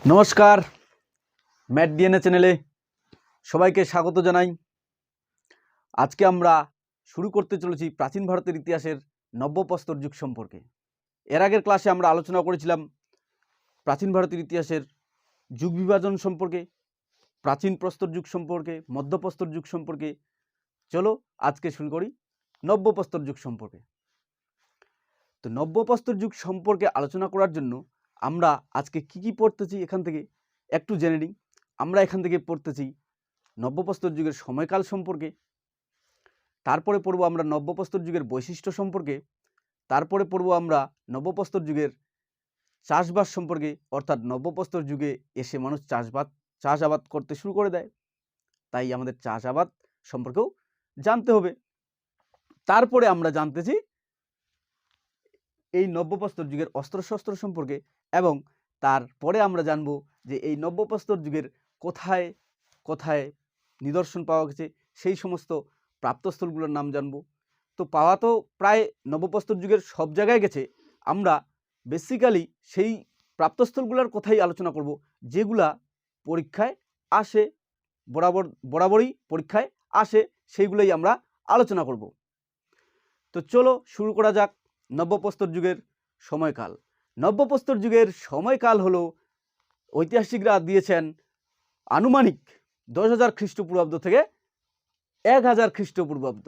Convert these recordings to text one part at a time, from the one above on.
নমস্কার, mat DNA চ্যানেলে সবাইকে স্বাগত জানাই। আজকে আমরা শুরু করতে চলেছি প্রাচীন ভারতের ইতিহাসের নব্যপ্রস্তর যুগ সম্পর্কে। এর আগের ক্লাসে আমরা আলোচনা করেছিলাম প্রাচীন ভারতের ইতিহাসের যুগ বিভাজন সম্পর্কে, প্রাচীন প্রস্তর যুগ সম্পর্কে, মধ্যপ্রস্তর যুগ সম্পর্কে। চলো আজকে শুরু করি নব্যপ্রস্তর যুগ সম্পর্কে। তো নব্যপ্রস্তর যুগ সম্পর্কে আলোচনা করার জন্য আমরা আজকে কি পড়তেছি এখান থেকে একটু জেনে নিই। আমরা এখান থেকে পড়তেছি নব্যপ্রস্তর যুগের সময়কাল সম্পর্কে, তারপরে পড়ব আমরা নব্যপ্রস্তর যুগের বৈশিষ্ট্য সম্পর্কে, তারপরে পড়ব আমরা নব্যপ্রস্তর যুগের চাষবাস সম্পর্কে, অর্থাৎ নব্যপ্রস্তর যুগে এসে মানুষ চাষাবাদ করতে শুরু করে দেয়, তাই আমাদের চাষাবাদ সম্পর্কেও জানতে হবে। তারপরে আমরা জানতেছি এই নব্যপ্রস্তর যুগের অস্ত্রশস্ত্র সম্পর্কে, এবং তারপরে আমরা জানব যে এই নব্যপ্রস্তর যুগের কোথায় কোথায় নিদর্শন পাওয়া গেছে, সেই সমস্ত প্রাপ্তস্থলগুলোর নাম জানব। তো পাওয়া তো প্রায় নব্যপ্রস্তর যুগের সব জায়গায় গেছে, আমরা বেসিক্যালি সেই প্রাপ্তস্থলগুলোর কথাই আলোচনা করব যেগুলা পরীক্ষায় আসে, বরাবরই পরীক্ষায় আসে, সেইগুলোই আমরা আলোচনা করব। তো চলো শুরু করা যাক নব্যপ্রস্তর যুগের সময়কাল। নব্যপ্রস্তর যুগের সময়কাল হলো ঐতিহাসিকরা দিয়েছেন আনুমানিক 10,000 খ্রিস্টপূর্বাব্দ থেকে 1,000 খ্রিস্টপূর্বাব্দ।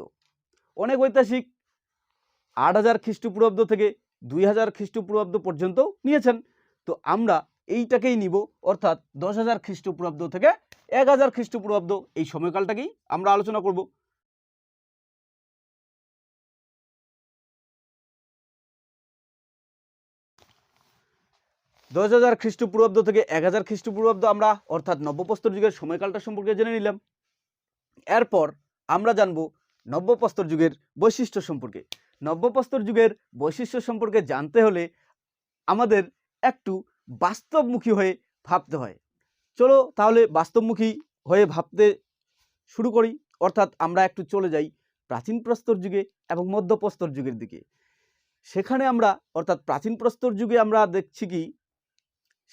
অনেক ঐতিহাসিক 8,000 খ্রিস্টপূর্বাব্দ থেকে 2,000 খ্রিস্টপূর্বাব্দ পর্যন্ত নিয়েছেন। তো আমরা এইটাকেই নিব, অর্থাৎ 10,000 খ্রিস্টপূর্বাব্দ থেকে 1,000 খ্রিস্টপূর্বাব্দ, এই সময়কালটাকেই আমরা আলোচনা করব। 10,000 খ্রিস্টপূর্বাব্দ থেকে 1,000 খ্রিস্টপূর্বাব্দ আমরা অর্থাৎ নব্যপ্রস্তর যুগের সময়কালটা সম্পর্কে জেনে নিলাম। এরপর আমরা জানব নব্যপ্রস্তর যুগের বৈশিষ্ট্য সম্পর্কে। নব্যপ্রস্তর যুগের বৈশিষ্ট্য সম্পর্কে জানতে হলে আমাদের একটু বাস্তবমুখী হয়ে ভাবতে হয়। চলো তাহলে বাস্তবমুখী হয়ে ভাবতে শুরু করি, অর্থাৎ আমরা একটু চলে যাই প্রাচীন প্রস্তর যুগে এবং মধ্যপ্রস্তর যুগের দিকে। সেখানে আমরা অর্থাৎ প্রাচীন প্রস্তর যুগে আমরা দেখছি কি,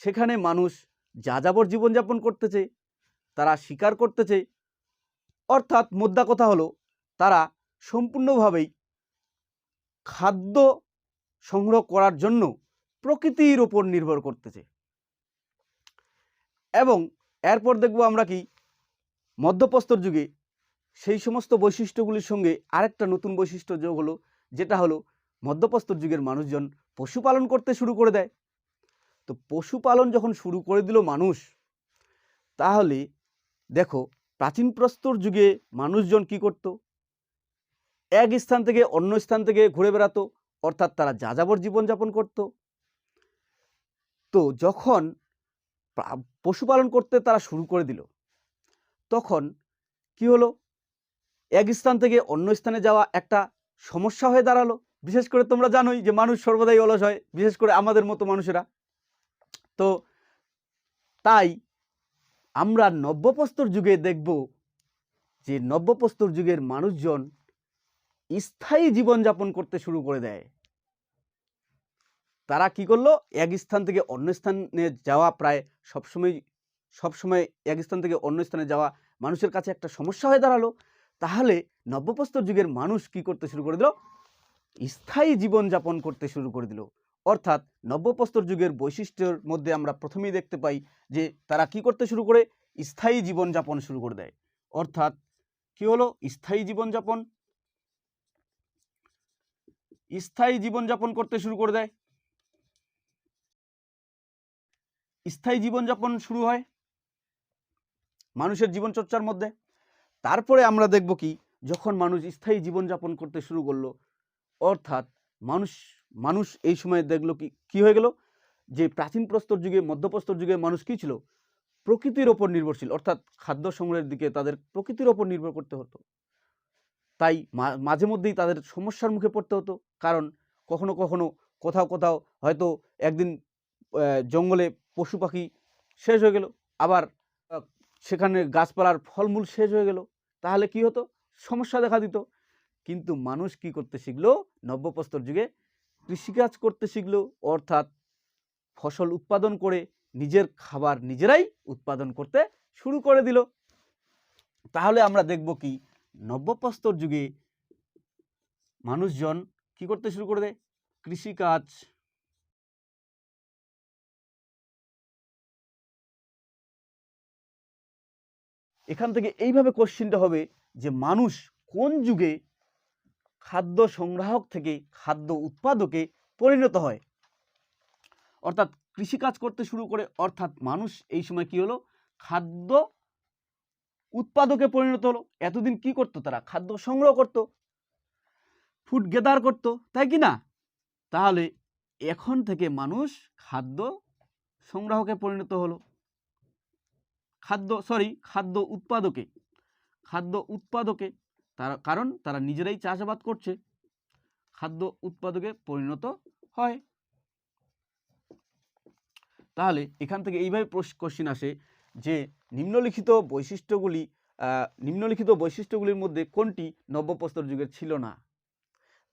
সেখানে মানুষ যাযাবর জীবনযাপন করতেছে, তারা শিকার করতেছে, অর্থাৎ মোদ্দা কথা হলো তারা সম্পূর্ণভাবেই খাদ্য সংগ্রহ করার জন্য প্রকৃতির ওপর নির্ভর করতেছে। এবং এরপর দেখব আমরা কি মধ্যপ্রস্তর যুগে সেই সমস্ত বৈশিষ্ট্যগুলির সঙ্গে আরেকটা নতুন বৈশিষ্ট্য যোগ হলো, যেটা হলো মধ্যপ্রস্তর যুগের মানুষজন পশুপালন করতে শুরু করে দেয়। তো পশুপালন যখন শুরু করে দিল মানুষ, তাহলে দেখো প্রাচীন প্রস্তর যুগে মানুষজন কি করত, এক স্থান থেকে অন্য স্থান থেকে ঘুরে বেড়াতো, অর্থাৎ তারা যাযাবর জীবনযাপন করত। তো যখন পশুপালন করতে তারা শুরু করে দিল, তখন কি হলো, এক স্থান থেকে অন্য স্থানে যাওয়া একটা সমস্যা হয়ে দাঁড়ালো। বিশেষ করে তোমরা জানোই যে মানুষ সর্বদাই অলস হয়, বিশেষ করে আমাদের মতো মানুষেরা। তো তাই আমরা নব্যপ্রস্তর যুগে দেখব যে নব্যপ্রস্তর যুগের মানুষজন স্থায়ী জীবনযাপন করতে শুরু করে দেয়। তারা কি করলো, এক স্থান থেকে অন্য স্থানে যাওয়া প্রায় সবসময় এক স্থান থেকে অন্য স্থানে যাওয়া মানুষের কাছে একটা সমস্যা হয়ে দাঁড়ালো। তাহলে নব্যপ্রস্তর যুগের মানুষ কি করতে শুরু করে দিল, স্থায়ী জীবনযাপন করতে শুরু করে দিল। অর্থাৎ নব্যপ্রস্তর যুগের বৈশিষ্ট্যের মধ্যে আমরা প্রথমেই দেখতে পাই যে তারা কি করতে শুরু করে, স্থায়ী জীবনযাপন শুরু করে দেয়। অর্থাৎ কি হলো, স্থায়ী জীবনযাপন করতে শুরু করে দেয়। স্থায়ী জীবনযাপন শুরু হয় মানুষের জীবনচর্চার মধ্যে। তারপরে আমরা দেখব কি, যখন মানুষ স্থায়ী জীবনযাপন করতে শুরু করলো, অর্থাৎ মানুষ এই সময় দেখলো কি হয়ে গেল, যে প্রাচীন প্রস্তর যুগে মধ্যপ্রস্তর যুগে মানুষ কি ছিল, প্রকৃতির ওপর নির্ভরশীল, অর্থাৎ খাদ্য সংগ্রহের দিকে তাদের প্রকৃতির ওপর নির্ভর করতে হতো। তাই মাঝে মধ্যেই তাদের সমস্যার মুখে পড়তে হতো, কারণ কখনো কখনো কোথাও হয়তো একদিন জঙ্গলে পশু পাখি শেষ হয়ে গেল, আবার সেখানে গাছপালার ফলমূল শেষ হয়ে গেল, তাহলে কি হতো, সমস্যা দেখা দিত। কিন্তু মানুষ কি করতে শিখলো, নব্যপ্রস্তর যুগে কৃষিকাজ করতে শিখলো, অর্থাৎ ফসল উৎপাদন করে নিজের খাবার নিজেরাই উৎপাদন করতে শুরু করে দিল। তাহলে আমরা দেখব কি নব্যপ্রস্তর যুগে মানুষজন কি করতে শুরু করে দেয়? কৃষিকাজ। এখান থেকে এইভাবে কোশ্চেনটা হবে যে মানুষ কোন যুগে খাদ্য সংগ্রাহক থেকে খাদ্য উৎপাদকে পরিণত হয়, অর্থাৎ কৃষিকাজ করতে শুরু করে, অর্থাৎ মানুষ এই সময় কি হলো? খাদ্য উৎপাদকে পরিণত হলো। এতদিন কি করতো? তারা খাদ্য সংগ্রহ করত, ফুড গেদার করত, তাই কি না? তাহলে এখন থেকে মানুষ খাদ্য সংগ্রাহকে পরিণত হলো, খাদ্য উৎপাদকে তারা, কারণ তারা নিজেরাই চাষাবাদ করছে, খাদ্য উৎপাদকে পরিণত হয়। তাহলে এখান থেকে এইভাবে কোশ্চেন আসে যে নিম্নলিখিত বৈশিষ্ট্যগুলির মধ্যে কোনটি নব্যপ্রস্তর যুগের ছিল না?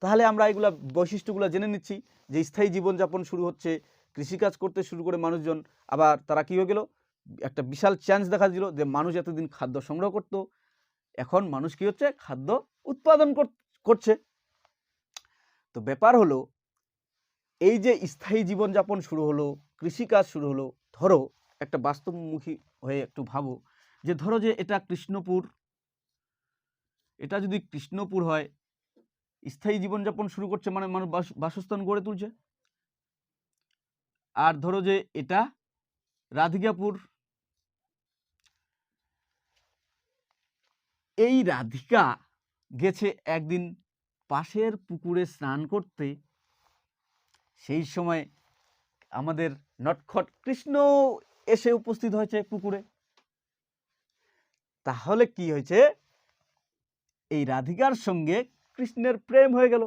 তাহলে আমরা এগুলা বৈশিষ্ট্যগুলো জেনে নিচ্ছি যে স্থায়ী জীবনযাপন শুরু হচ্ছে, কৃষিকাজ করতে শুরু করে মানুষজন, আবার তারা কি হয়ে গেল? একটা বিশাল চেঞ্জ দেখা দিল যে মানুষ এতদিন খাদ্য সংগ্রহ করত, এখন মানুষ কি হচ্ছে? খাদ্য উৎপাদন করছে। তো ব্যাপার হলো এই যে স্থায়ী জীবনযাপন শুরু হলো, কৃষিকাজ শুরু হলো, ধরো একটা বাস্তবমুখী হয়ে একটু ভাবো যে ধরো যে এটা কৃষ্ণপুর, এটা যদি কৃষ্ণপুর হয়, স্থায়ী জীবনযাপন শুরু করছে মানে মানুষ বাসস্থান গড়ে তুলছে। আর ধরো যে এটা রাধিকাপুর, এই রাধিকা গেছে একদিন পাশের পুকুরে স্নান করতে, সেই সময় আমাদের নটখট কৃষ্ণ এসে উপস্থিত হয়েছে পুকুরে। তাহলে কি হয়েছে? এই রাধিকার সঙ্গে কৃষ্ণের প্রেম হয়ে গেল।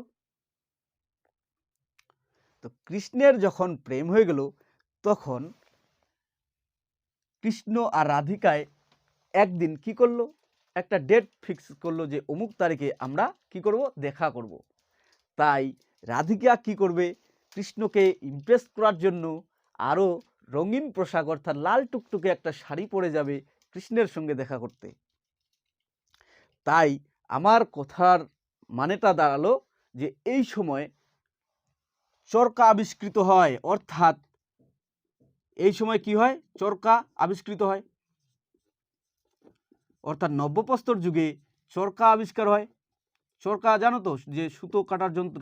তো কৃষ্ণের যখন প্রেম হয়ে গেল, তখন কৃষ্ণ আর রাধিকায় একদিন কি করলো? একটা ডেট ফিক্স করলো যে অমুক তারিখে আমরা কি করব? দেখা করব। তাই রাধিকা কি করবে? কৃষ্ণকে ইমপ্রেস করার জন্য আরও রঙিন পোশাক অর্থাৎ লাল টুকটুকে একটা শাড়ি পরে যাবে কৃষ্ণের সঙ্গে দেখা করতে। তাই আমার কথার মানেটা দাঁড়ালো যে এই সময় চরকা আবিষ্কৃত হয়, অর্থাৎ এই সময় কি হয়? চরকা আবিষ্কৃত হয়, অর্থাৎ নব্যপ্রস্তর যুগে চরকা আবিষ্কার হয়। চরকা জানো তো, যে সুতো কাটার যন্ত্র,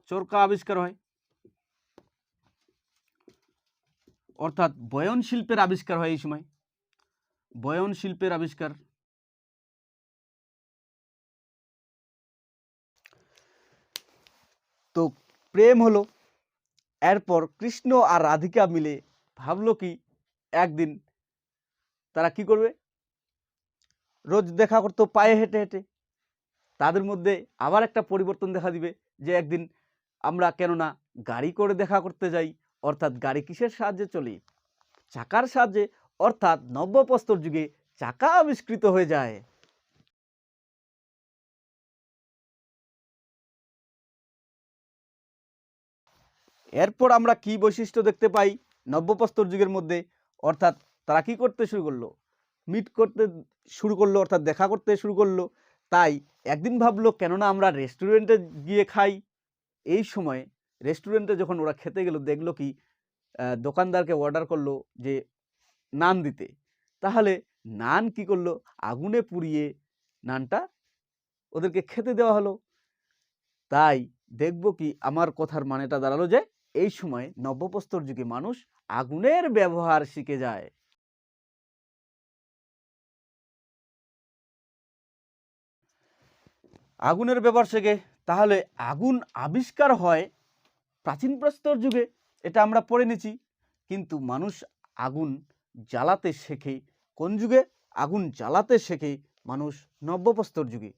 চরকা আবিষ্কার হয়, অর্থাৎ বয়ন শিল্পের আবিষ্কার হয় এই সময়, বয়ন শিল্পের আবিষ্কার। তো প্রেম হলো, এরপর কৃষ্ণ আর রাধিকা মিলে ভাবলো কি একদিন তারা কি করবে? রোজ দেখা করতো পায়ে হেঁটে হেঁটে। তাদের মধ্যে আবার একটা পরিবর্তন দেখা দিবে যে একদিন আমরা কেননা গাড়ি করে দেখা করতে যাই, অর্থাৎ গাড়ি কিসের সাহায্যে চলে? চাকার সাহায্যে, অর্থাৎ নব্যপ্রস্তর যুগে চাকা আবিষ্কৃত হয়ে যায়। এরপর আমরা কি বৈশিষ্ট্য দেখতে পাই নব্যপ্রস্তর যুগের মধ্যে? অর্থাৎ তারা কি করতে শুরু করলো? মিট করতে শুরু করলো, অর্থাৎ দেখা করতে শুরু করলো। তাই একদিন ভাবলো কেননা আমরা রেস্টুরেন্টে গিয়ে খাই। এই সময় রেস্টুরেন্টে যখন ওরা খেতে গেল, দেখলো কি দোকানদারকে অর্ডার করলো যে নান দিতে। তাহলে নান কি করলো? আগুনে পুড়িয়ে নানটা ওদেরকে খেতে দেওয়া হলো। তাই দেখব কি আমার কথার মানেটা দাঁড়ালো যে এই সময় নব্যপ্রস্তর যুগে মানুষ আগুনের ব্যবহার শিখে যায়। আগুনের ব্যবহার শেখে। তাহলে আগুন আবিষ্কার হয় প্রাচীন প্রস্তর যুগে, এটা আমরা পড়ে নিয়েছি। কিন্তু মানুষ আগুন জ্বালাতে শেখে কোন যুগে? আগুন জ্বালাতে শেখে মানুষ নব্যপ্রস্তর যুগে।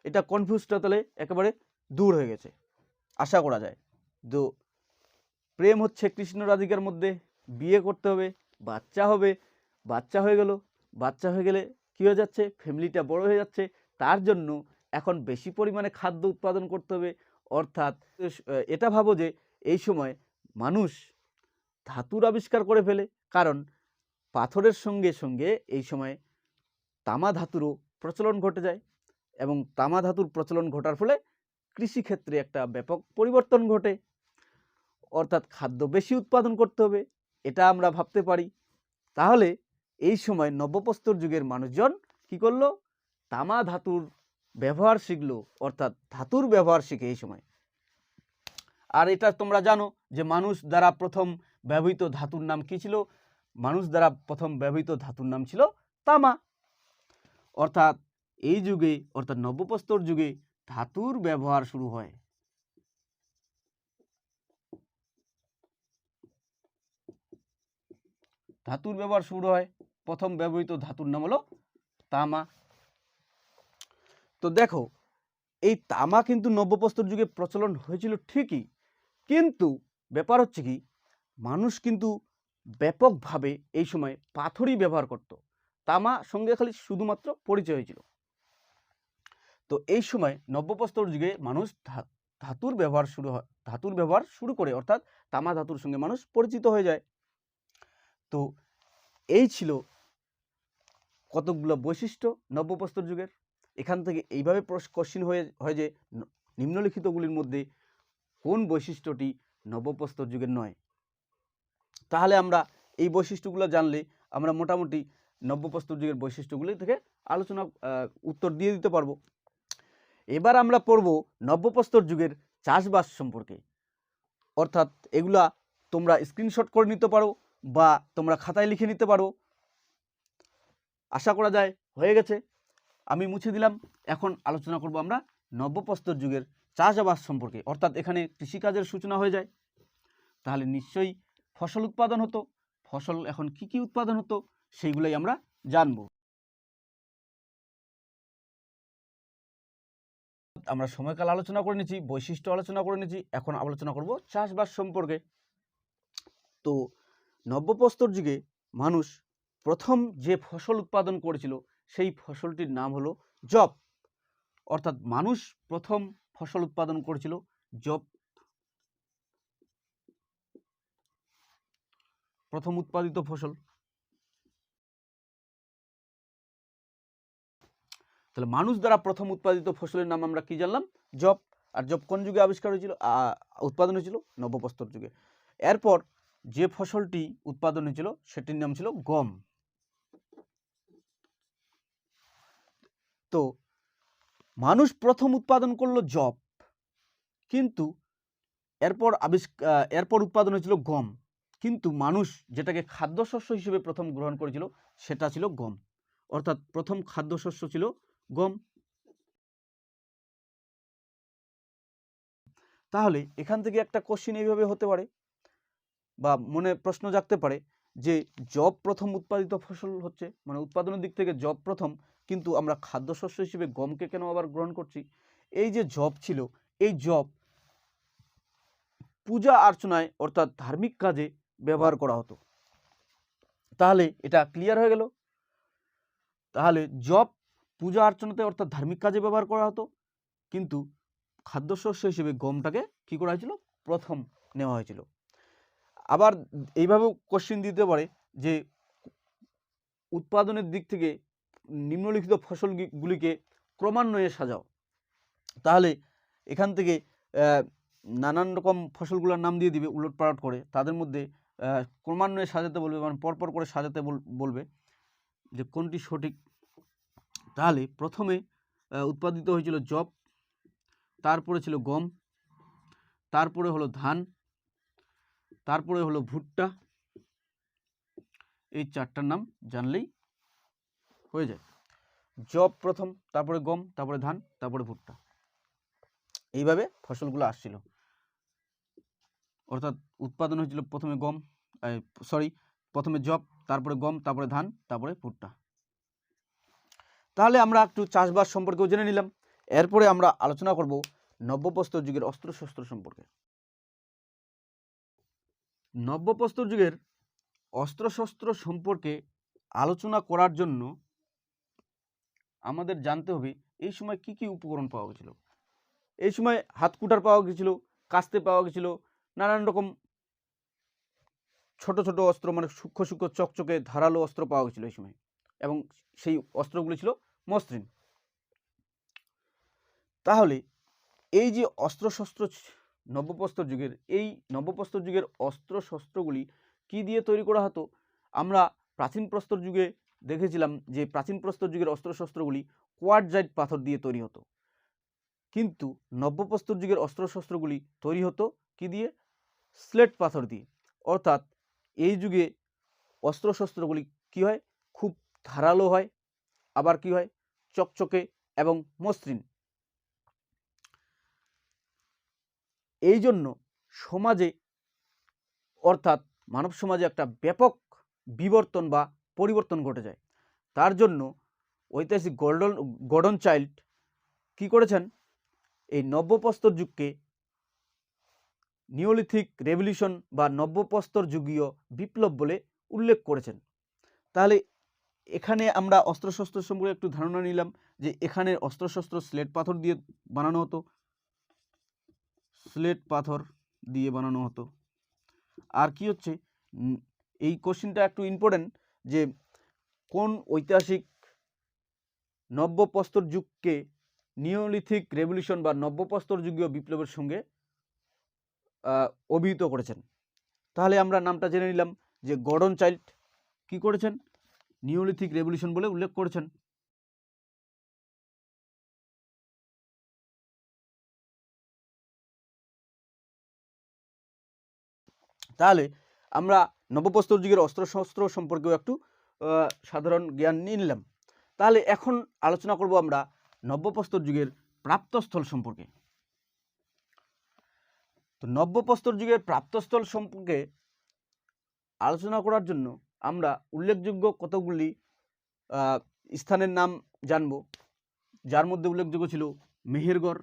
এটা কনফিউজটা তাহলে একেবারে দূর হয়ে গেছে আশা করা যায়। তো প্রেম হচ্ছে কৃষ্ণ রাধিকার মধ্যে, বিয়ে করতে হবে, বাচ্চা হবে, বাচ্চা হয়ে গেল, বাচ্চা হয়ে গেলে কী হয়ে যাচ্ছে? ফ্যামিলিটা বড় হয়ে যাচ্ছে, তার জন্য এখন বেশি পরিমাণে খাদ্য উৎপাদন করতে হবে। অর্থাৎ এটা ভাবো যে এই সময় মানুষ ধাতুর আবিষ্কার করে ফেলে, কারণ পাথরের সঙ্গে সঙ্গে এই সময় তামা ধাতুরও প্রচলন ঘটে যায় এবং তামা ধাতুর প্রচলন ঘটার ফলে কৃষিক্ষেত্রে একটা ব্যাপক পরিবর্তন ঘটে, অর্থাৎ খাদ্য বেশি উৎপাদন করতে হবে, এটা আমরা ভাবতে পারি। তাহলে এই সময় নব্যপ্রস্তর যুগের মানুষজন কি করলো, তামা ধাতুর ব্যবহার শিখলো, অর্থাৎ ধাতুর ব্যবহার শিখে এই সময়। আর এটা তোমরা জানো যে মানুষ দ্বারা প্রথম ব্যবহৃত ধাতুর নাম কি ছিল? মানুষ দ্বারা প্রথম ব্যবহৃত ধাতুর নাম ছিল তামা। অর্থাৎ এই যুগে, অর্থাৎ নব্যপ্রস্তর যুগে ধাতুর ব্যবহার শুরু হয়। ধাতুর ব্যবহার শুরু হয়, প্রথম ব্যবহৃত ধাতুর নাম হলো তামা। তো দেখো, এই তামা কিন্তু নব্যপ্রস্তর যুগে প্রচলন হয়েছিল ঠিকই, কিন্তু ব্যাপার হচ্ছে কি, মানুষ কিন্তু ব্যাপকভাবে এই সময় পাথরই ব্যবহার করত, তামা সঙ্গে খালি শুধুমাত্র পরিচয় হয়েছিল। তো এই সময় নব্যপ্রস্তর যুগে মানুষ ধাতুর ব্যবহার শুরু করে, অর্থাৎ তামা ধাতুর সঙ্গে মানুষ পরিচিত হয়ে যায়। তো এই ছিল কতকগুলো বৈশিষ্ট্য নব্যপ্রস্তর যুগের। এখান থেকে এইভাবে কোশ্চিন হয় যে নিম্নলিখিতগুলির মধ্যে কোন বৈশিষ্ট্যটি নব্যপ্রস্তর যুগের নয়। তাহলে আমরা এই বৈশিষ্ট্যগুলো জানলে আমরা মোটামুটি নব্যপ্রস্তর যুগের বৈশিষ্ট্যগুলি থেকে আলোচনা উত্তর দিয়ে দিতে পারবো। এবার আমরা পড়ব নব্যপ্রস্তর যুগের চাষবাস সম্পর্কে, অর্থাৎ এগুলা তোমরা স্ক্রিনশট করে নিতে পারো বা তোমরা খাতায় লিখে নিতে পারো। আশা করা যায় হয়ে গেছে, আমি মুছে দিলাম। এখন আলোচনা করব আমরা নব্যপ্রস্তর যুগের চাষাবাস সম্পর্কে, অর্থাৎ এখানে কৃষিকাজের সূচনা হয়ে যায়। তাহলে নিশ্চয়ই ফসল উৎপাদন হতো, ফসল এখন কি কি উৎপাদন হতো সেইগুলোই আমরা জানব। আমরা সময়কাল আলোচনা করে নিয়েছি, বৈশিষ্ট্য আলোচনা করে নিয়েছি, এখন আলোচনা করব চাষবাস সম্পর্কে। তো নব্যপ্রস্তর যুগে মানুষ প্রথম যে ফসল উৎপাদন করেছিল সেই ফসলটির নাম হলো যব, অর্থাৎ মানুষ প্রথম ফসল উৎপাদন করেছিল যব, প্রথম উৎপাদিত ফসল। তাহলে মানুষ দ্বারা প্রথম উৎপাদিত ফসলের নাম আমরা কি জানলাম? যব। আর যব কোন যুগে আবিষ্কার হয়েছিল, উৎপাদন হয়েছিল? নব্যপ্রস্তর যুগে। এরপর যে ফসলটি উৎপাদন হয়েছিল সেটির নাম ছিল গম। তো মানুষ প্রথম উৎপাদন করলো যব, কিন্তু এরপর উৎপাদন হয়েছিল গম, কিন্তু মানুষ যেটাকে খাদ্যশস্য হিসেবে প্রথম গ্রহণ করেছিল সেটা ছিল গম, অর্থাৎ প্রথম খাদ্যশস্য ছিল গম। তাহলে এখান থেকে একটা কোশ্চিন এইভাবে হতে পারে বা মনে প্রশ্ন জাগতে পারে যে যব প্রথম উৎপাদিত ফসল হচ্ছে, মানে উৎপাদনের দিক থেকে যব প্রথম, কিন্তু আমরা খাদ্যশস্য হিসেবে গমকে কেন আবার গ্রহণ করছি? এই যে যব ছিল, এই যব পূজা অর্চনায় অর্থাৎ ধার্মিক কাজে ব্যবহার করা হতো। তাহলে এটা ক্লিয়ার হয়ে গেল। তাহলে যব পূজা অর্চনাতে অর্থাৎ ধার্মিক কাজে ব্যবহার করা হতো, কিন্তু খাদ্যশস্য হিসেবে গমটাকে কি করা হয়েছিল? প্রথম নেওয়া হয়েছিল। আবার এইভাবেও কোশ্চিন দিতে পারে যে উৎপাদনের দিক থেকে নিম্নলিখিত ফসলগুলিকে ক্রমান্বয়ে সাজাও। তাহলে এখান থেকে নানান রকম ফসলগুলোর নাম দিয়ে দিবে উলটপালট করে, তাদের মধ্যে ক্রমান্বয়ে সাজাতে বলবে, মানে পরপর করে সাজাতে বলবে যে কোনটি সঠিক। তাহলে প্রথমে উৎপাদিত হয়েছিল যব, তারপরে ছিল গম, তারপরে হলো ধান, তারপরে হলো ভুট্টা। এই চারটার নাম জানলেই হয়ে যায়। যব প্রথম, তারপরে গম, তারপরে ধান, তারপরে ভুট্টা, এইভাবে ফসলগুলো আসছিল। অর্থাৎ উৎপাদন হয়েছিল প্রথমে যব, তারপরে গম, তারপরে ধান, তারপরে ভুট্টা। তাহলে আমরা একটু চাষবাস সম্পর্কেও জেনে নিলাম। এরপরে আমরা আলোচনা করব নব্যপ্রস্তর যুগের অস্ত্রশস্ত্র সম্পর্কে। নব্যপ্রস্তর যুগের অস্ত্রশস্ত্র সম্পর্কে আলোচনা করার জন্য আমাদের জানতে হবে এই সময় কি কি উপকরণ পাওয়া গেছিল। এই সময় হাতকুটার পাওয়া গেছিল, কাস্তে পাওয়া গেছিল, নানান রকম ছোট ছোট অস্ত্র, মানে সূক্ষ্ম সূক্ষ্ম চকচকে ধারালো অস্ত্র পাওয়া গেছিল এই সময়, এবং সেই অস্ত্রগুলি ছিল মসৃণ। তাহলে এই যে অস্ত্রশস্ত্র নব্যপ্রস্তর যুগের, এই নব্যপ্রস্তর যুগের অস্ত্রশস্ত্রগুলি কি দিয়ে তৈরি করা হতো? আমরা প্রাচীন প্রস্তর যুগে দেখেছিলাম যে প্রাচীন প্রস্তর যুগের অস্ত্রশস্ত্রগুলি কোয়ার্টজাইট পাথর দিয়ে তৈরি হতো, কিন্তু নব্যপ্রস্তর যুগের অস্ত্রশস্ত্রগুলি তৈরি হতো কি দিয়ে? স্লেট পাথর দিয়ে। অর্থাৎ এই যুগে অস্ত্রশস্ত্রগুলি কি হয়? খুব ধারালো হয়, আবার কি হয়? চকচকে এবং মসৃণ। এই জন্য সমাজে, অর্থাৎ মানব সমাজে একটা ব্যাপক বিবর্তন বা পরিবর্তন ঘটে যায়। তার জন্য ঐতিহাসিক গর্ডন চাইল্ড কি করেছেন? এই নব্যপ্রস্তর যুগকে নিওলিথিক রেভলিউশন বা নব্যপ্রস্তর যুগীয় বিপ্লব বলে উল্লেখ করেছেন। তাহলে এখানে আমরা অস্ত্রশস্ত্র সম্পর্কে একটু ধারণা নিলাম যে এখানে অস্ত্রশস্ত্র স্লেট পাথর দিয়ে বানানো হতো, স্লেট পাথর দিয়ে বানানো হতো। আর কি হচ্ছে, এই কোশ্চেনটা একটু ইম্পর্টেন্ট, যে কোন ঐতিহাসিক নব্যপ্রস্তর যুগকে নিওলিথিক রেভলিউশন বা নব্যপ্রস্তর যুগীয় বিপ্লবের সঙ্গে অভিহিত করেছেন। তাহলে আমরা নামটা জেনে নিলাম যে গর্ডন চাইল্ড কি করেছেন? নিওলিথিক রেভলিউশন বলে উল্লেখ করেছেন। তাহলে আমরা নব্যপ্রস্তর যুগের অস্ত্রশস্ত্র সম্পর্কেও একটু সাধারণ জ্ঞান নিয়ে নিলাম। তাহলে এখন আলোচনা করব আমরা নব্যপ্রস্তর যুগের প্রাপ্তস্থল সম্পর্কে। তো নব্যপ্রস্তর যুগের প্রাপ্তস্থল সম্পর্কে আলোচনা করার জন্য আমরা উল্লেখযোগ্য কতগুলি স্থানের নাম জানব, যার মধ্যে উল্লেখযোগ্য ছিল মেহেরগড়,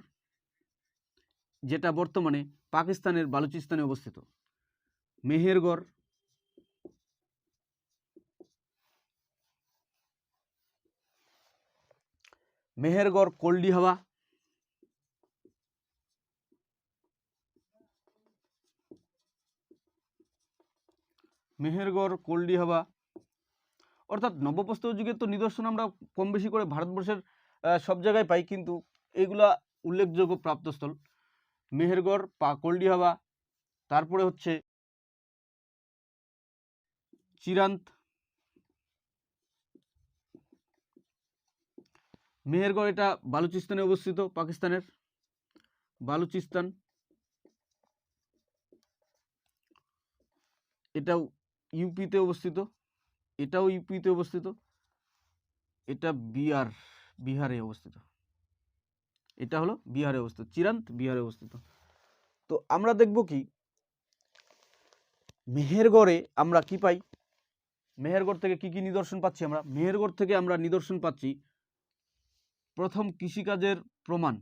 যেটা বর্তমানে পাকিস্তানের বালুচিস্তানে অবস্থিত। মেহেরগড়, মেহেরগড় কোল্ডি হাওয়া, মেহেরগড় কোল্ডি হাওয়া। অর্থাৎ নব্যপ্রস্তর যুগের তো নিদর্শন আমরা কম বেশি করে ভারতবর্ষের সব জায়গায় পাই, কিন্তু এগুলা উল্লেখযোগ্য প্রাপ্তস্থল মেহেরগড়, কোল্ডি হাওয়া, তারপরে হচ্ছে চিরান্ত। মেহেরগড় এটা বালুচিস্তানে অবস্থিত, পাকিস্তানের বালুচিস্তান। এটাও ইউপিতে অবস্থিত, এটাও ইউপিতে অবস্থিত, এটা বিহারে অবস্থিত, এটা হলো বিহারে অবস্থিত, চিরান্ত বিহারে অবস্থিত। তো আমরা দেখব কি মেহেরগড়ে আমরা কি পাই? মেহেরগড় থেকে কি কি নিদর্শন পাচ্ছি আমরা? মেহেরগড় থেকে আমরা নিদর্শন পাচ্ছি প্রথম কৃষিকাজের প্রমাণ,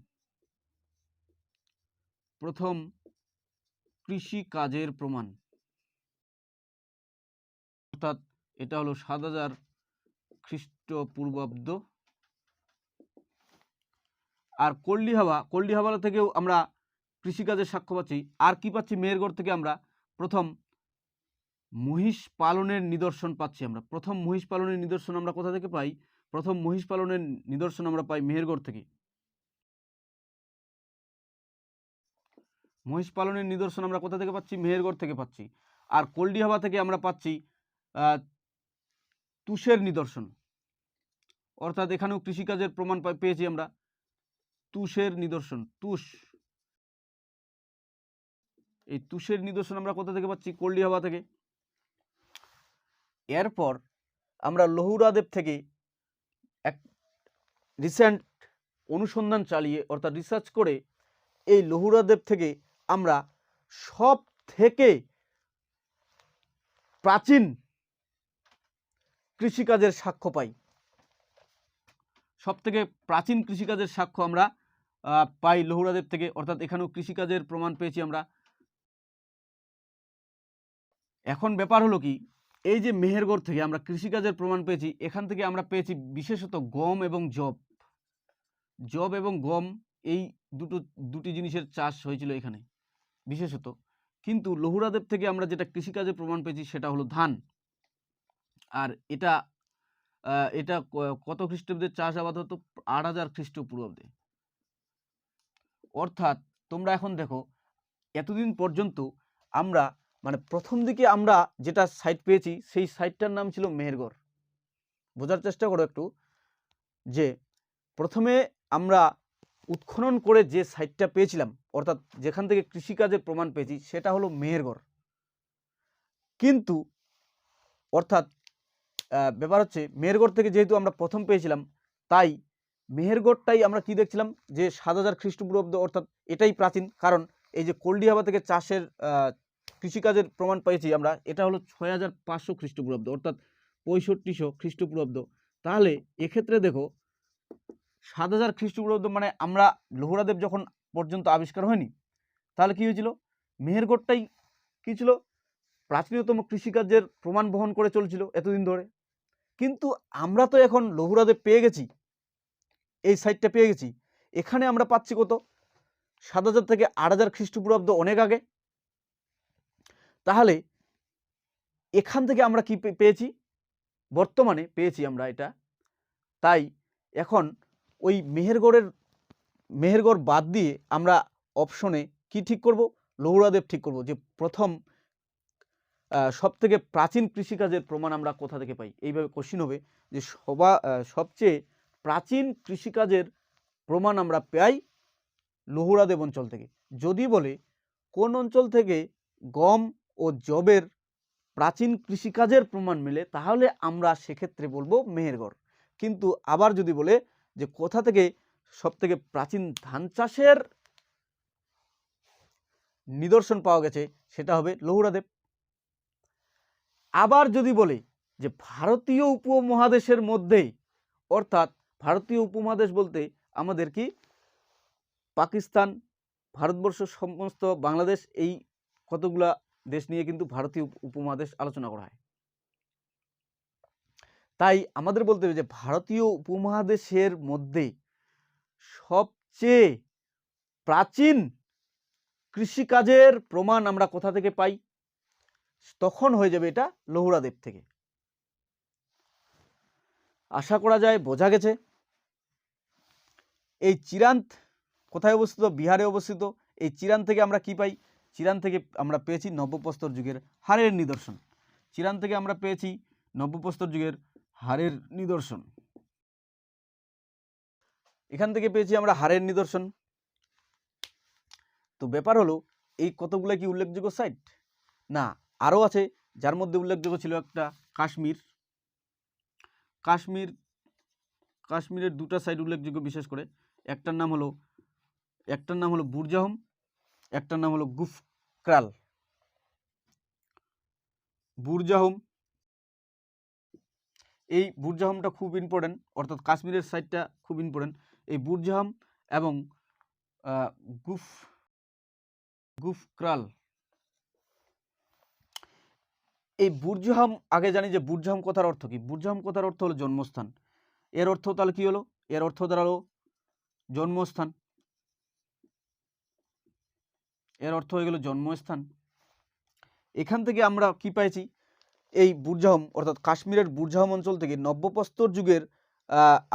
প্রথম কৃষিকাজের প্রমাণ, অর্থাৎ এটা হলো ৭০০০ খ্রিস্টপূর্বাব্দ। আর কোল্ডি হাওয়া থেকেও আমরা কৃষিকাজের সাক্ষ্য পাচ্ছি। আর কি পাচ্ছি? মেহেরগড় থেকে আমরা প্রথম মহিষ পালনের নিদর্শন পাচ্ছি। আমরা প্রথম মহিষ পালনের নিদর্শন আমরা কোথা থেকে পাই? প্রথম মহিষ পালনের নিদর্শন আমরা পাই মেহেরগড় থেকে। মহিষ পালনের নিদর্শন আমরা কোথা থেকে পাচ্ছি? মেহেরগড় থেকে পাচ্ছি। আর কোল্ডি হাওয়া থেকে আমরা পাচ্ছি তুষের নিদর্শন, অর্থাৎ এখানেও কৃষিকাজের প্রমাণ পেয়েছি আমরা। তুষের নিদর্শন, এই তুষের নিদর্শন আমরা কোথা থেকে পাচ্ছি? কোল্ডি হাওয়া থেকে। এরপর আমরা লহুরাদেব থেকে এক রিসেন্ট অনুসন্ধান চালিয়ে, অর্থাৎ রিসার্চ করে, এই লহুরাদেব থেকে আমরা সব থেকে প্রাচীন কৃষিকাজের সাক্ষ্য পাই। সব থেকে প্রাচীন কৃষিকাজের সাক্ষ্য আমরা পাই লহুরাদেব থেকে, অর্থাৎ এখানেও কৃষিকাজের প্রমাণ পেয়েছি আমরা। এখন ব্যাপার হলো কি, এই যে মেহেরগড় থেকে আমরা কৃষিকাজের প্রমাণ পেয়েছি, এখান থেকে আমরা পেয়েছি বিশেষত গম এবং জব এবং গম, এই দুটি জিনিসের চাষ হয়েছিল এখানে বিশেষত। কিন্তু লহুরাদেব থেকে আমরা যেটা কৃষিকাজের প্রমাণ পেয়েছি সেটা হলো ধান। আর এটা এটা কত খ্রিস্টাব্দে চাষাবাদ হতো? ৮০০০ খ্রিস্টপূর্বাব্দে। অর্থাৎ তোমরা এখন দেখো, এতদিন পর্যন্ত আমরা মানে প্রথম দিকে আমরা যেটা সাইট পেয়েছি সেই সাইটটার নাম ছিল মেহেরগড়। বোঝার চেষ্টা করো একটু, যে প্রথমে আমরা উৎখনন করে যে সাইটটা পেয়েছিলাম, অর্থাৎ যেখান থেকে কৃষিকাজের প্রমাণ পেয়েছি, সেটা হলো মেহেরগড়। কিন্তু অর্থাৎ ব্যাপার হচ্ছে, মেহেরগড় থেকে যেহেতু আমরা প্রথম পেয়েছিলাম, তাই মেহেরগড়টাই আমরা কি দেখছিলাম, যে ৭০০০ খ্রিস্টপূর্বাব্দ, অর্থাৎ এটাই প্রাচীন। কারণ এই যে কল্ডিহাবা থেকে চাষের কৃষিকাজের প্রমাণ পেয়েছি আমরা, এটা হলো ৬৫০০ খ্রিস্টপূর্বাব্দ, অর্থাৎ ৬৫০০ খ্রিস্টপূর্বাব্দ। তাহলে এক্ষেত্রে দেখো ৭০০০ খ্রিস্টপূর্বাব্দ মানে আমরা লহুরাদেব যখন পর্যন্ত আবিষ্কার হয়নি, তাহলে কি হয়েছিল, মেহেরগড়টাই কি ছিল, প্রাচীনতম কৃষিকাজের প্রমাণ বহন করে চলছিল এতদিন ধরে। কিন্তু আমরা তো এখন লহুরাদেব পেয়ে গেছি, এই সাইটটা পেয়ে গেছি, এখানে আমরা পাচ্ছি কত, ৭০০০ থেকে ৮০০০ খ্রিস্টপূর্বাব্দ, অনেক আগে। তাহলে এখান থেকে আমরা কি পেয়েছি, বর্তমানে পেয়েছি আমরা এটা। তাই এখন ওই মেহেরগড় বাদ দিয়ে আমরা অপশনে কি ঠিক করব, লহুরাদেব ঠিক করব, যে প্রথম সব থেকে প্রাচীন কৃষিকাজের প্রমাণ আমরা কোথা থেকে পাই। এইভাবে কোশ্চিন হবে যে সবচেয়ে প্রাচীন কৃষিকাজের প্রমাণ আমরা পাই লহুরাদেব অঞ্চল থেকে। যদি বলে কোন অঞ্চল থেকে গম ও যবের প্রাচীন কৃষিকাজের প্রমাণ মেলে, তাহলে আমরা সেক্ষেত্রে বলবো মেহেরগড়। কিন্তু আবার যদি বলে যে কোথা থেকে সব থেকে প্রাচীন ধান চাষের নিদর্শন পাওয়া গেছে, সেটা হবে লহুরাদেব। আবার যদি বলে যে ভারতীয় উপমহাদেশের মধ্যেই, অর্থাৎ ভারতীয় উপমহাদেশ বলতে আমাদের কি পাকিস্তান, ভারতবর্ষ, সমস্ত বাংলাদেশ, এই কতগুলা দেশ নিয়ে কিন্তু ভারতীয় উপমহাদেশ আলোচনা করা হয়। তাই আমাদের বলতে হবে যে ভারতীয় উপমহাদেশের মধ্যে সবচেয়ে প্রাচীন কৃষিকাজের প্রমাণ আমরা কোথা থেকে পাই, তখন হয়ে যাবে এটা লহুরাদেব থেকে। আশা করা যায় বোঝা গেছে। এই চিরান্ত কোথায় অবস্থিত? বিহারে অবস্থিত। এই চিরান থেকে আমরা কি পাই? চিরান থেকে আমরা পেয়েছি নব্যপ্রস্তর যুগের হাড়ের নিদর্শন। চিরান থেকে আমরা পেয়েছি নব্যপ্রস্তর যুগের হাড়ের নিদর্শন। এখান থেকে পেয়েছি আমরা হাড়ের নিদর্শন। তো ব্যাপার হলো, এই কতগুলো কি উল্লেখযোগ্য সাইট? না, আরও আছে, যার মধ্যে উল্লেখযোগ্য ছিল একটা কাশ্মীর। কাশ্মীরের দুটা সাইট উল্লেখযোগ্য, বিশেষ করে একটার নাম হলো বুরজাহম, একটার নাম হলো গুফক্রাল। বুরজাহম, এই বুরজাহমটা খুব ইম্পর্টেন্ট, অর্থাৎ কাশ্মীরের সাইটটা খুব ইম্পর্টেন্ট। এই বুরজাহম এবং গুফক্রাল, এই বুরজাহম, আগে জানি যে বুরজাহম কথার অর্থ কি। বুরজাহম কথার অর্থ হলো জন্মস্থান। এর অর্থ তাহলে কি হলো? এর অর্থ দাঁড়ালো জন্মস্থান। এর অর্থ হয়ে গেল জন্মস্থান। এখান থেকে আমরা কি পাইছি, এই বুরজাহম অর্থাৎ কাশ্মীরের বুরজাহম অঞ্চল থেকে নব্যপ্রস্তর যুগের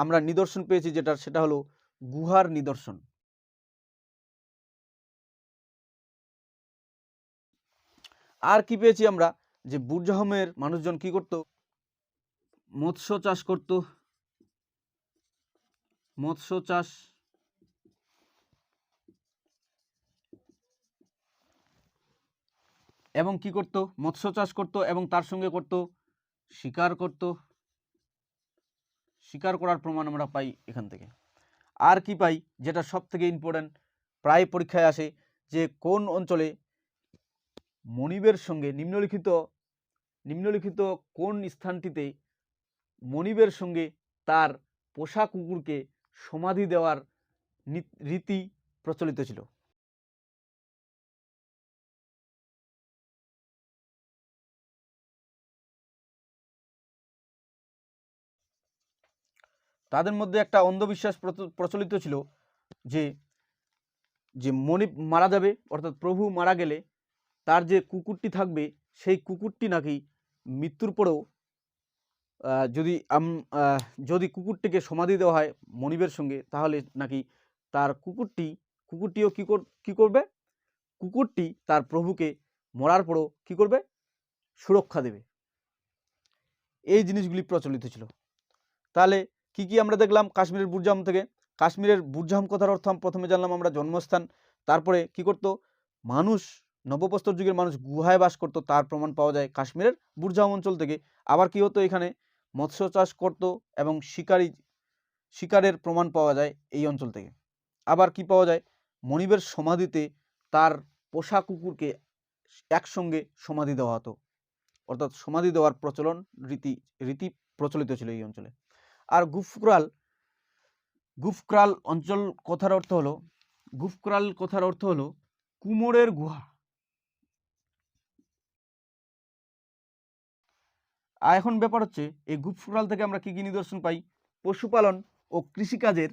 আমরা নিদর্শন পেয়েছি, সেটা হলো গুহার নিদর্শন। আর কি পেয়েছি আমরা, যে বুরজাহমের মানুষজন কি করত, মৎস্য চাষ করত। মৎস্য চাষ এবং কি করত, মৎস্য চাষ করত এবং তার সঙ্গে করত শিকার করার প্রমাণ আমরা পাই এখান থেকে। আর কি পাই, যেটা সব থেকে ইম্পর্টেন্ট, প্রায় পরীক্ষায় আসে, যে কোন অঞ্চলে মনিবের সঙ্গে নিম্নলিখিত কোন স্থানটিতে মনিবের সঙ্গে তার পোষা কুকুরকে সমাধি দেওয়ার রীতি প্রচলিত ছিল। তাদের মধ্যে একটা অন্ধবিশ্বাস প্রচলিত ছিল, যে মনিব মারা যাবে, অর্থাৎ প্রভু মারা গেলে তার যে কুকুরটি থাকবে সেই কুকুরটি নাকি মৃত্যুর পরেও যদি কুকুরটিকে সমাধি দেওয়া হয় মনিবের সঙ্গে, তাহলে নাকি তার কুকুরটিও কি করবে, কুকুরটি তার প্রভুকে মরার পরও কি করবে, সুরক্ষা দেবে। এই জিনিসগুলি প্রচলিত ছিল। তাহলে কি কি আমরা দেখলাম কাশ্মীরের বুরজাম থেকে? কাশ্মীরের বুরজাম কথার অর্থ প্রথমে জানলাম আমরা জন্মস্থান। তারপরে কি করত মানুষ, নবপ্রস্তর যুগের মানুষ গুহায় বাস করত, তার প্রমাণ পাওয়া যায় কাশ্মীরের বুরজাম অঞ্চল থেকে। আবার কি হতো, এখানে মৎস্য চাষ করত এবং শিকারের প্রমাণ পাওয়া যায় এই অঞ্চল থেকে। আবার কি পাওয়া যায়, মনিবের সমাধিতে তার পোষা কুকুরকে একসঙ্গে সমাধি দেওয়া হতো, অর্থাৎ সমাধি দেওয়ার রীতি প্রচলিত ছিল এই অঞ্চলে। আর গুফক্রাল অঞ্চল কথার অর্থ হলো কুমোরের গুহা। আর এখন ব্যাপার হচ্ছে এই গুফক্রাল থেকে আমরা কি কি নিদর্শন পাই? পশুপালন ও কৃষিকাজের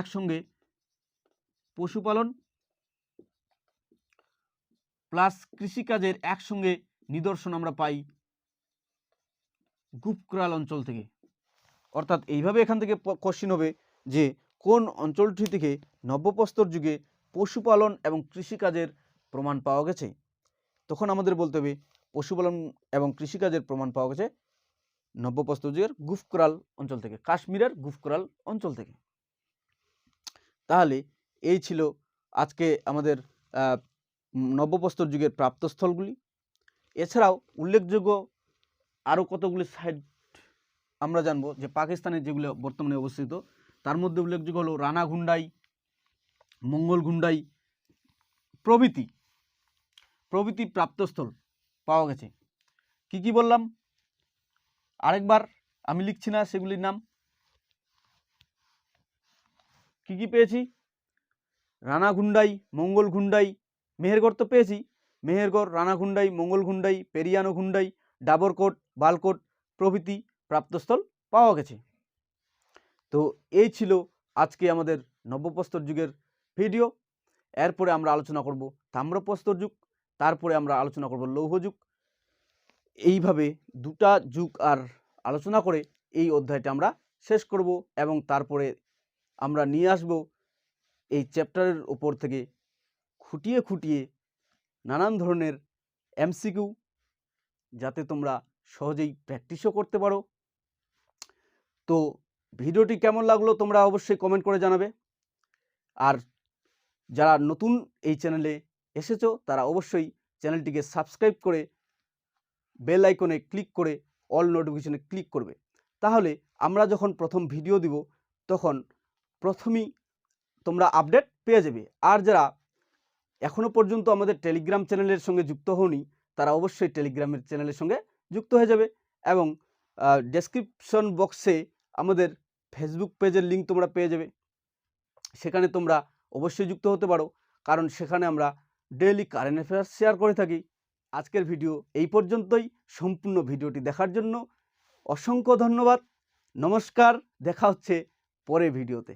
একসঙ্গে, পশুপালন প্লাস কৃষিকাজের একসঙ্গে নিদর্শন আমরা পাই গুফক্রাল অঞ্চল থেকে। অর্থাৎ এইভাবে এখান থেকে কোশ্চিন হবে যে কোন অঞ্চলটি থেকে নব্যপ্রস্তর যুগে পশুপালন এবং কৃষিকাজের প্রমাণ পাওয়া গেছে, তখন আমাদের বলতে হবে পশুপালন এবং কৃষিকাজের প্রমাণ পাওয়া গেছে নব্যপ্রস্তর যুগের গুফক্রাল অঞ্চল থেকে, কাশ্মীরের গুফক্রাল অঞ্চল থেকে। তাহলে এই ছিল আজকে আমাদের নব্যপ্রস্তর যুগের প্রাপ্তস্থলগুলি। এছাড়াও উল্লেখযোগ্য আরও কতগুলি সাইট আমরা জানবো যে পাকিস্তানের যেগুলো বর্তমানে অবস্থিত, তার মধ্যে উল্লেখযোগ্য হলো রানাঘুন্ডাই, মঙ্গলঘুন্ডাই প্রভৃতি প্রাপ্তস্থল পাওয়া গেছে। কি কি বললাম আরেকবার, আমি লিখছি না সেগুলির নাম। কি কি পেয়েছি? রানাঘুন্ডাই, মঙ্গলঘুন্ডাই, মেহেরগড় তো পেয়েছি, মেহেরগড়, রানাঘুন্ডাই, মঙ্গলঘুন্ডাই, পেরিয়ানোঘুন্ডাই, ডাবরকোট, বালকোট প্রভৃতি প্রাপ্তস্থল পাওয়া গেছে। তো এই ছিল আজকে আমাদের নব্যপ্রস্তর যুগের ভিডিও। এরপরে আমরা আলোচনা করব তাম্রপ্রস্তর যুগ, তারপরে আমরা আলোচনা করব লৌহ যুগ। এইভাবে দুটা যুগ আর আলোচনা করে এই অধ্যায়টা আমরা শেষ করব এবং তারপরে আমরা নিয়ে আসব এই চ্যাপ্টারের উপর থেকে খুঁটিয়ে নানান ধরনের এমসিকিউ, যাতে তোমরা সহজেই প্র্যাকটিসও করতে পারো। তো ভিডিওটি কেমন লাগলো তোমরা অবশ্যই কমেন্ট করে জানাবে। আর যারা নতুন এই চ্যানেলে এসেছো তারা অবশ্যই চ্যানেলটিকে সাবস্ক্রাইব করে বেল আইকনে ক্লিক করে অল নোটিফিকেশনে ক্লিক করবে। তাহলে আমরা যখন প্রথম ভিডিও দিব তখন প্রথমেই তোমরা আপডেট পেয়ে যাবে। আর যারা এখনও পর্যন্ত আমাদের টেলিগ্রাম চ্যানেলের সঙ্গে যুক্ত হওনি তারা অবশ্যই টেলিগ্রামের চ্যানেলের সঙ্গে যুক্ত হয়ে যাবে এবং ডেসক্রিপশন বক্সে আমাদের ফেসবুক পেজের লিঙ্ক তোমরা পেয়ে যাবে, সেখানে তোমরা অবশ্যই যুক্ত হতে পারো, কারণ সেখানে আমরা ডেইলি কারেন্ট অ্যাফেয়ার্স শেয়ার করে থাকি। আজকের ভিডিও এই পর্যন্তই। সম্পূর্ণ ভিডিওটি দেখার জন্য অসংখ্য ধন্যবাদ। নমস্কার, দেখা হচ্ছে পরের ভিডিওতে।